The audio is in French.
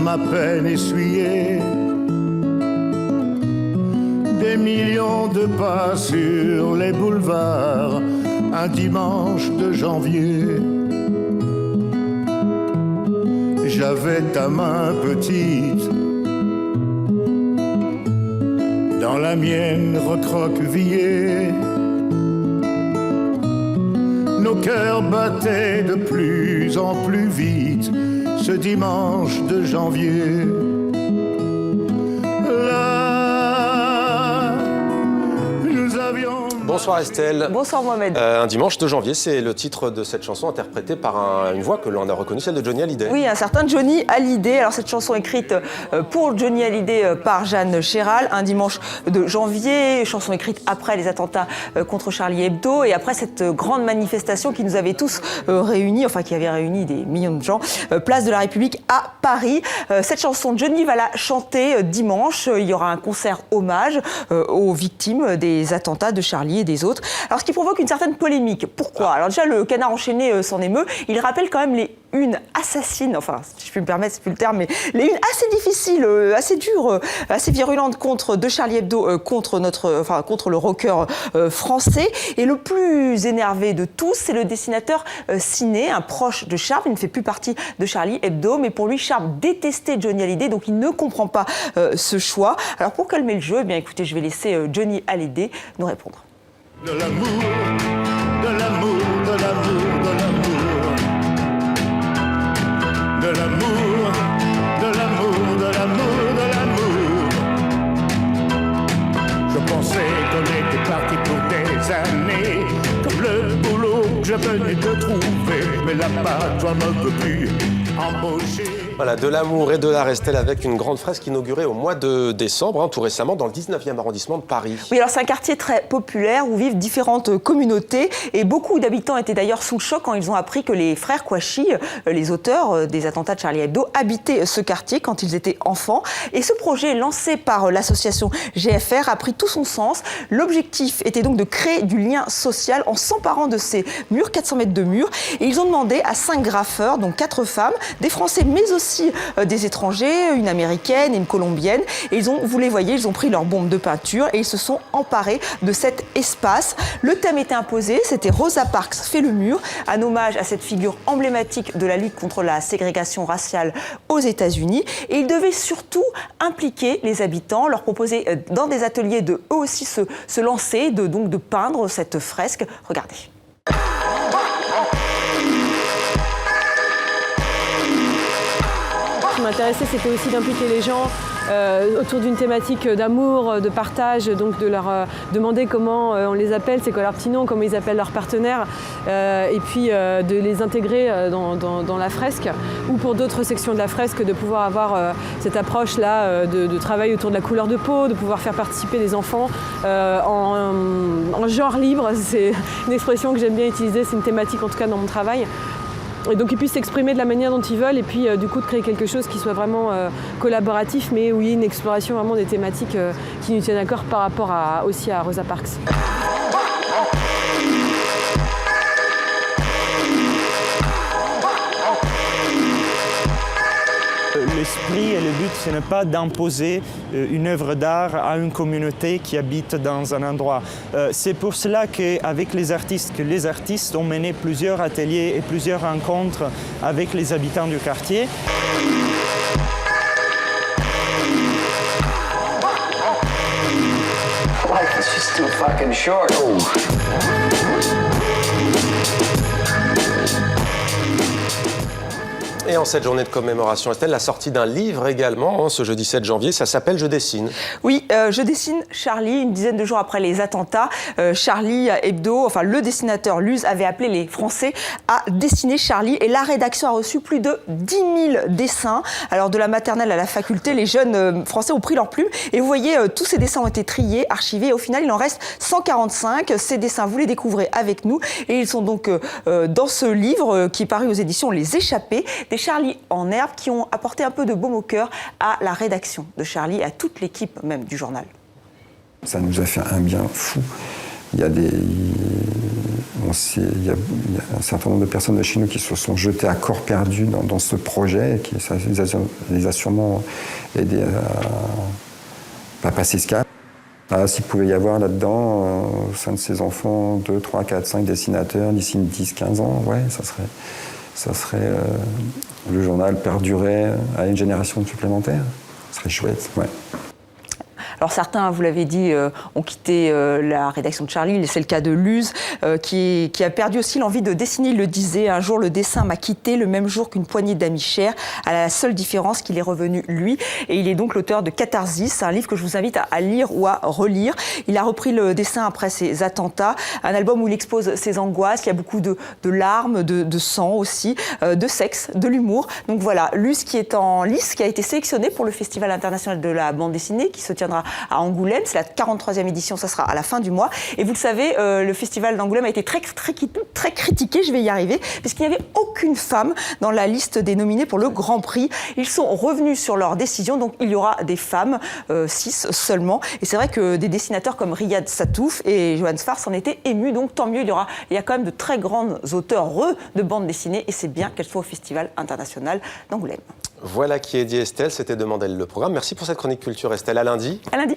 ma peine essuyée. Des millions de pas sur les boulevards, un dimanche de janvier. J'avais ta main petite dans la mienne recroquevillée. Nos cœurs battaient de plus en plus vite ce dimanche de janvier. Là, nous avions... Bonsoir Estelle. Bonsoir Mohamed. Un dimanche de janvier, c'est le titre de cette chanson interprétée par une voix que l'on a reconnue, celle de Johnny Hallyday. Oui, un certain Johnny Hallyday. Alors cette chanson écrite pour Johnny Hallyday par Jeanne Chéral, un dimanche de janvier, chanson écrite après les attentats contre Charlie Hebdo et après cette grande manifestation qui nous avait tous réunis, enfin qui avait réuni des millions de gens, place de la République à Paris. Cette chanson, Johnny va la chanter dimanche. Il y aura un concert hommage aux victimes des attentats de Charlie et des autres. Alors ce qui provoque une certaine polémique. Pourquoi ? Alors déjà, le Canard enchaîné s'en émeut. Il rappelle quand même les unes assassines, enfin si je puis me permettre, c'est plus le terme, mais les unes assez difficiles, assez dures, assez virulentes de Charlie Hebdo contre le rocker français. Et le plus énervé de tous, c'est le dessinateur Ciné, un proche de Charles. Il ne fait plus partie de Charlie Hebdo, mais pour lui, Charles détestait Johnny Hallyday, donc il ne comprend pas ce choix. Alors pour calmer le jeu, eh bien écoutez, je vais laisser Johnny Hallyday nous répondre. De l'amour, de l'amour, de l'amour, de l'amour. De l'amour, de l'amour, de l'amour, de l'amour. Je pensais qu'on était partis pour des années, comme le boulot que je venais de trouver. Mais là-bas, toi ne peux plus embaucher. Voilà, de l'amour et de l'art, Estelle, avec une grande fresque inaugurée au mois de décembre, tout récemment, dans le 19e arrondissement de Paris. Oui, alors c'est un quartier très populaire où vivent différentes communautés et beaucoup d'habitants étaient d'ailleurs sous le choc quand ils ont appris que les frères Kouachi, les auteurs des attentats de Charlie Hebdo, habitaient ce quartier quand ils étaient enfants. Et ce projet lancé par l'association GFR a pris tout son sens. L'objectif était donc de créer du lien social en s'emparant de ces murs, 400 mètres de murs. Et ils ont demandé à 5 graffeurs, donc 4 femmes, des Français mais aussi des étrangers, une américaine et une colombienne. Et vous les voyez, ils ont pris leur bombe de peinture et ils se sont emparés de cet espace. Le thème était imposé, c'était Rosa Parks fait le mur, un hommage à cette figure emblématique de la lutte contre la ségrégation raciale aux États-Unis. Et ils devaient surtout impliquer les habitants, leur proposer dans des ateliers de eux aussi se lancer, donc de peindre cette fresque. Regardez. Ce qui m'intéressait, c'était aussi d'impliquer les gens autour d'une thématique d'amour, de partage, donc de leur demander comment on les appelle, c'est quoi leur petit nom, comment ils appellent leurs partenaires, et puis de les intégrer dans la fresque, ou pour d'autres sections de la fresque, de pouvoir avoir cette approche-là de travail autour de la couleur de peau, de pouvoir faire participer des enfants en genre libre. C'est une expression que j'aime bien utiliser, c'est une thématique en tout cas dans mon travail. Et donc ils puissent s'exprimer de la manière dont ils veulent et puis du coup de créer quelque chose qui soit vraiment collaboratif, mais où il y ait une exploration vraiment des thématiques qui nous tiennent à cœur par rapport aussi à Rosa Parks. L'esprit et le but, ce n'est pas d'imposer une œuvre d'art à une communauté qui habite dans un endroit. C'est pour cela qu'avec les artistes ont mené plusieurs ateliers et plusieurs rencontres avec les habitants du quartier. Life is just too fucking short. Et en cette journée de commémoration, Estelle, la sortie d'un livre également, ce jeudi 7 janvier, ça s'appelle « Je dessine ». Oui, Je dessine Charlie, une dizaine de jours après les attentats. Charlie Hebdo, enfin le dessinateur Luz, avait appelé les Français à dessiner Charlie et la rédaction a reçu plus de 10 000 dessins. Alors de la maternelle à la faculté, les jeunes Français ont pris leur plume et vous voyez, tous ces dessins ont été triés, archivés et au final, il en reste 145. Ces dessins, vous les découvrez avec nous et ils sont donc dans ce livre qui est paru aux éditions Les Échappés, des Charlie en herbe qui ont apporté un peu de baume au cœur à la rédaction de Charlie et à toute l'équipe même du journal. Ça nous a fait un bien fou il y a un certain nombre de personnes de chez nous qui se sont jetées à corps perdu dans ce projet et qui ça les a sûrement aidés à passer ce cap. S'il pouvait y avoir là-dedans, au sein de ces enfants, 2, 3, 4, 5 dessinateurs d'ici 10, 15 ans, ouais, ça serait le journal perdurait à une génération supplémentaire. Ce serait chouette, ouais. Alors certains, vous l'avez dit, ont quitté la rédaction de Charlie. C'est le cas de Luz, qui a perdu aussi l'envie de dessiner. Il le disait, un jour le dessin m'a quitté le même jour qu'une poignée d'amis chers, à la seule différence qu'il est revenu lui. Et il est donc l'auteur de Catharsis, un livre que je vous invite à lire ou à relire. Il a repris le dessin après ses attentats, un album où il expose ses angoisses. Il y a beaucoup de larmes, de sang aussi, de sexe, de l'humour. Donc voilà, Luz qui est en lice, qui a été sélectionné pour le Festival international de la bande dessinée, qui se tiendra à Angoulême. C'est la 43e édition, ça sera à la fin du mois. Et vous le savez, le festival d'Angoulême a été très critiqué, je vais y arriver, puisqu'il n'y avait aucune femme dans la liste des nominés pour le Grand Prix. Ils sont revenus sur leur décision, donc il y aura des femmes, 6 seulement. Et c'est vrai que des dessinateurs comme Riyad Satouf et Johan Sfar s'en étaient émus, donc tant mieux, il y a quand même de très grands auteurs de bande dessinée, et c'est bien qu'elles soient au Festival international d'Angoulême. Voilà qui est dit, Estelle, c'était Demandelle le programme. Merci pour cette chronique culture, Estelle. À lundi. À lundi.